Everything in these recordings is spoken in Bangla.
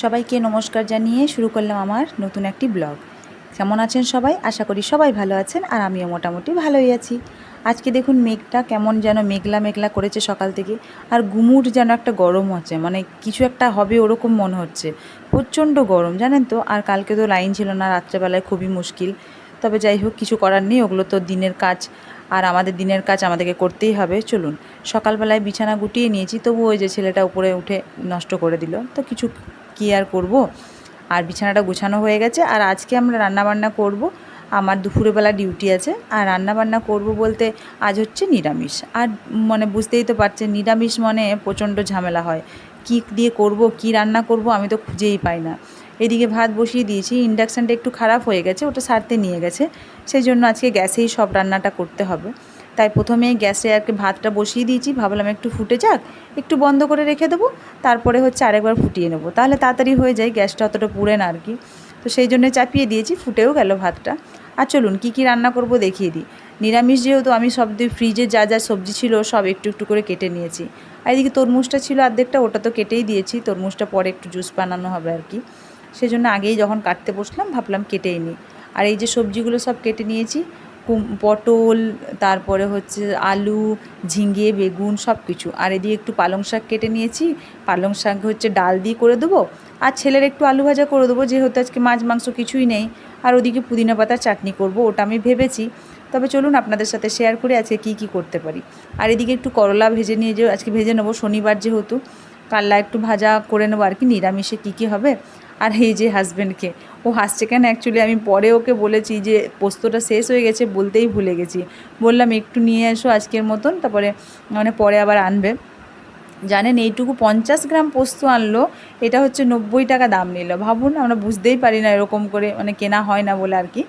সবাইকে নমস্কার জানিয়ে শুরু করলাম আমার নতুন একটি ব্লগ। কেমন আছেন সবাই? আশা করি সবাই ভালো আছেন, আর আমিও মোটামুটি ভালোই আছি। আজকে দেখুন মেঘটা কেমন যেন মেঘলা মেঘলা করেছে সকাল থেকে, আর গুমুট যেন একটা গরম হচ্ছে, মানে কিছু একটা হবে ওরকম মনে হচ্ছে। প্রচণ্ড গরম জানেন তো। আর কালকে তো লাইন ছিল না, রাত্রেবেলায় খুবই মুশকিল। তবে যাই হোক, কিছু করার নেই, ওগুলো তো দিনের কাজ, আর আমাদের দিনের কাজ আমাদেরকে করতেই হবে। চলুন, সকালবেলায় বিছানা গুটিয়ে নিয়েছি, তবু ওই যে ছেলেটা উপরে উঠে নষ্ট করে দিল, তো কিছু কী আর করব। আর বিছানাটা গুছানো হয়ে গেছে, আর আজকে আমরা রান্নাবান্না করব। আমার দুপুরবেলা ডিউটি আছে, আর রান্নাবান্না করব বলতে আজ হচ্ছে নিরামিষ। আর মানে বুঝতেই তো পারছেন, নিরামিষ মানে প্রচণ্ড ঝামেলা হয়। কী দিয়ে করব, কী রান্না করব, আমি তো খুঁজেই পাই না। এদিকে ভাত বসিয়ে দিয়েছি, ইন্ডাকশানটা একটু খারাপ হয়ে গেছে, ওটা সারতে নিয়ে গেছে। সেই জন্য আজকে গ্যাসেই সব রান্নাটা করতে হবে। তাই প্রথমে গ্যাসে আর কি ভাতটা বসিয়ে দিয়েছি, ভাবলাম একটু ফুটে যাক, একটু বন্ধ করে রেখে দেবো, তারপরে হচ্ছে আরেকবার ফুটিয়ে নেবো, তাহলে তাড়াতাড়ি হয়ে যায়, গ্যাসটা অতটা পুড়ে না আর কি। তো সেই জন্য চাপিয়ে দিয়েছি, ফুটেও গেল ভাতটা। আর চলুন কী কী রান্না করব দেখিয়ে দিই। নিরামিষ যেহেতু, আমি সব ফ্রিজে যা যা সবজি ছিল সব একটু একটু করে কেটে নিয়েছি। আর এদিকে তরমুজটা ছিল অর্ধেকটা, ওটা তো কেটেই দিয়েছি, তরমুজটা পরে একটু জুস বানানো হবে আর কি। সেজন্য আগেই যখন কাটতে বসলাম ভাবলাম কেটেই নিই। আর এই যে সবজিগুলো সব কেটে নিয়েছি, পটল, তারপরে হচ্ছে আলু, ঝিঙে, বেগুন সব কিছু। আর এদিকে একটু পালং শাক কেটে নিয়েছি, পালং শাক হচ্ছে ডাল দিয়ে করে দেবো। আর ছেলের একটু আলু ভাজা করে দেবো, যেহেতু আজকে মাছ মাংস কিছুই নেই। আর ওদিকে পুদিনা পাতার চাটনি করব, ওটা আমি ভেবেছি। তবে চলুন আপনাদের সাথে শেয়ার করে আজকে কী কী করতে পারি। আর এদিকে একটু করলা ভেজে নিয়ে যে আজকে ভেজে নেবো, শনিবার যেহেতু। কাল্লা একটু ভাজা করে নেবো আর কি, নিরামিষে কী কী হবে। আর এই যে হাজব্যান্ডকে, ও হাসছে কেন, অ্যাকচুয়ালি আমি পরে ওকে বলেছি যে পোস্তটা শেষ হয়ে গেছে, বলতেই ভুলে গেছি। বললাম একটু নিয়ে এসো আজকের মতন, তারপরে মানে পরে আবার আনবে। জানেন এইটুকু 50 গ্রাম পোস্ত আনলো, এটা হচ্ছে 90 টাকা দাম নিল। ভাবুন, আমরা বুঝতেই পারি না এরকম করে, মানে কেনা হয় না বলে আর কি।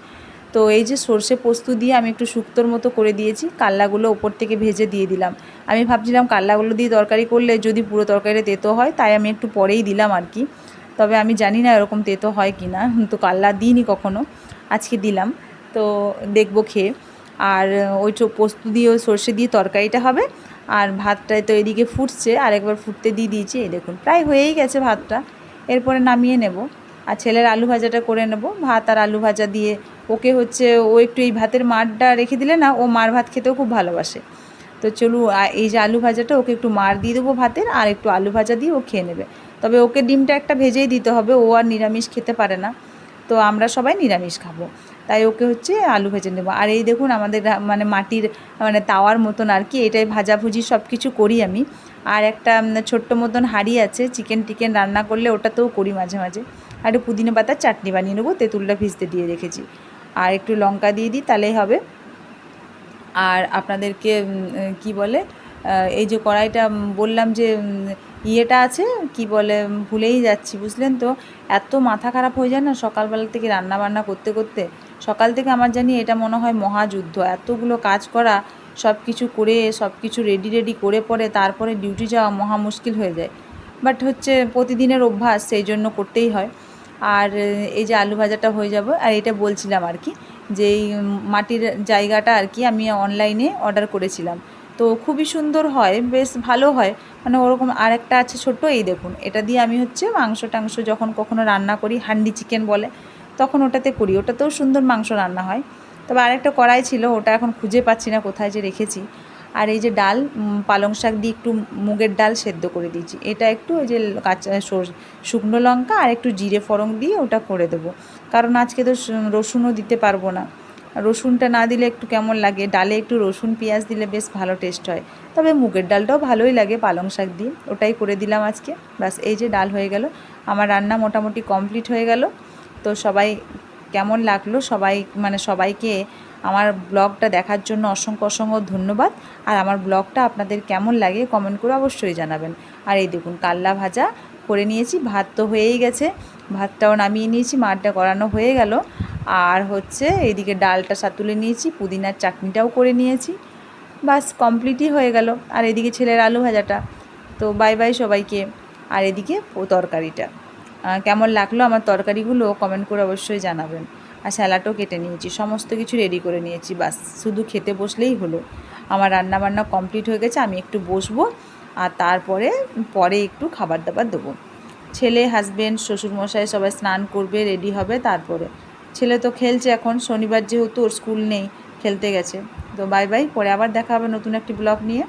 তো এই যে সর্ষে পোস্ত দিয়ে আমি একটু শুক্তোর মতো করে দিয়েছি, কাল্লাগুলো ওপর থেকে ভেজে দিয়ে দিলাম। আমি ভাবছিলাম কাল্লাগুলো দিয়ে তরকারি করলে যদি পুরো তরকারিটা তেতো হয়, তাই আমি একটু পরেই দিলাম আর কি। তবে আমি জানি না এরকম তেতো হয় কি না, তো কাল্লা দিইনি কখনো, আজকে দিলাম। তো দেখবো খেয়ে। আর ওই পোস্ত দিয়ে ওই সর্ষে দিয়ে তরকারিটা হবে। আর ভাতটায় তো এদিকে ফুটছে, আরেকবার ফুটতে দিয়ে দিয়েছি, এই দেখুন প্রায় হয়েই গেছে ভাতটা। এরপরে নামিয়ে নেব, আর ছেলের আলু ভাজাটা করে নেব। ভাত আর আলু ভাজা দিয়ে ওকে হচ্ছে, ও একটু এই ভাতের মাড়টা রেখে দিলে না, ও মার ভাত খেতেও খুব ভালোবাসে। তো চলু, এই যে আলু ভাজাটা ওকে একটু মার দিয়ে দেবো ভাতের, আর একটু আলু ভাজা দিয়ে ও খেয়ে নেবে। তবে ওকে ডিমটা একটা ভেজেই দিতে হবে, ও আর নিরামিষ খেতে পারে না। তো আমরা সবাই নিরামিষ খাবো, তাই ওকে হচ্ছে আলু ভেজে নেবো। আর এই দেখুন আমাদের মানে মাটির মানে তাওয়ার মতন আর কি, এটাই ভাজাভুজি সব কিছু করি আমি। আর একটা ছোট্ট মতন হাঁড়ি আছে, চিকেন টিকেন রান্না করলে ওটাতেও করি মাঝে মাঝে। আর একটু পুদিনা পাতার চাটনি বানিয়ে নেবো, তেঁতুলটা ভিজতে দিয়ে রেখেছি। আর একটু লঙ্কা দিয়ে দিই, তাহলেই হবে। আর আপনাদেরকে কি বলে, এই যে কড়াইটা বললাম যে ইয়েটা আছে, কি বলে ভুলেই যাচ্ছি, বুঝলেন তো। এত মাথা খারাপ হয়ে যায় না সকালবেলা থেকে রান্না বান্না করতে করতে। সকাল থেকে আমার জানি এটা মনে হয় মহাযুদ্ধ, এতগুলো কাজ করা, সব কিছু করে সব কিছু রেডি করে পরে তারপরে ডিউটি যাওয়া মহা মুশকিল হয়ে যায়। বাট হচ্ছে প্রতিদিনের অভ্যাস, সেই জন্য করতেই হয়। আর এই যে আলু ভাজাটা হয়ে যাবে। আর এটা বলছিলাম আর কি, যে এই মাটির জায়গাটা আর কি আমি অনলাইনে অর্ডার করেছিলাম। তো খুবই সুন্দর হয়, বেশ ভালো হয়, মানে ওরকম। আর একটা আছে ছোট্ট, এই দেখুন, এটা দিয়ে আমি হচ্ছে মাংস টাংস যখন কখনো রান্না করি, হান্ডি চিকেন বলে, তখন ওটাতে করি, ওটাতেও সুন্দর মাংস রান্না হয়। তবে আরেকটা কড়াই ছিল, ওটা এখন খুঁজে পাচ্ছি না কোথায় যে রেখেছি। আর এই যে ডাল, পালং শাক দিয়ে একটু মুগের ডাল সেদ্ধ করে দিয়েছি, এটা একটু ওই যে কাঁচা শুকনো লঙ্কা আর একটু জিরে ফোড়ন দিয়ে ওটা করে দেবো। কারণ আজকে তো রসুনও দিতে পারবো না, রসুনটা না দিলে একটু কেমন লাগে, ডালে একটু রসুন পেঁয়াজ দিলে বেশ ভালো টেস্ট হয়। তবে মুগের ডালটাও ভালোই লাগে পালং শাক দিয়ে, ওটাই করে দিলাম আজকে। ব্যাস, এই যে ডাল হয়ে গেল, আমার রান্না মোটামুটি কমপ্লিট হয়ে গেল। তো সবাই কেমন লাগলো, সবাই মানে সবাইকে আমার ব্লগটা দেখার জন্য অসংখ্য অসংখ্য ধন্যবাদ। আর আমার ব্লগটা আপনাদের কেমন লাগে কমেন্ট করে অবশ্যই জানাবেন। আর এই দেখুন কাল্লা ভাজা করে নিয়েছি, ভাত তো হয়েই গেছে, ভাতটাও নামিয়ে নিয়েছি, মারটা করানো হয়ে গেল। আর হচ্ছে এইদিকে ডালটা সাতুলে নিয়েছি, পুদিনার চাটনিটাও করে নিয়েছি, বাস কমপ্লিটই হয়ে গেল। আর এদিকে ছেলের আলু ভাজাটা। তো বাই বাই সবাইকে। আর এদিকে তরকারিটা কেমন লাগলো আমার তরকারিগুলো কমেন্ট করে অবশ্যই জানাবেন। আর স্যালাডও কেটে নিয়েছি, সমস্ত কিছু রেডি করে নিয়েছি, বাস শুধু খেতে বসলেই হলো। আমার রান্নাবান্না কমপ্লিট হয়ে গেছে, আমি একটু বসবো, আর তারপরে একটু খাবার দাবার দেবো। ছেলে, হাজবেন্ড, শ্বশুরমশাই সবাই স্নান করবে, রেডি হবে। তারপরে ছেলে তো খেলছে এখন, শনিবার যেহেতু ওর স্কুল নেই, খেলতে গেছে। তো বাই বাই, পরে আবার দেখা হবে নতুন একটি ব্লগ নিয়ে।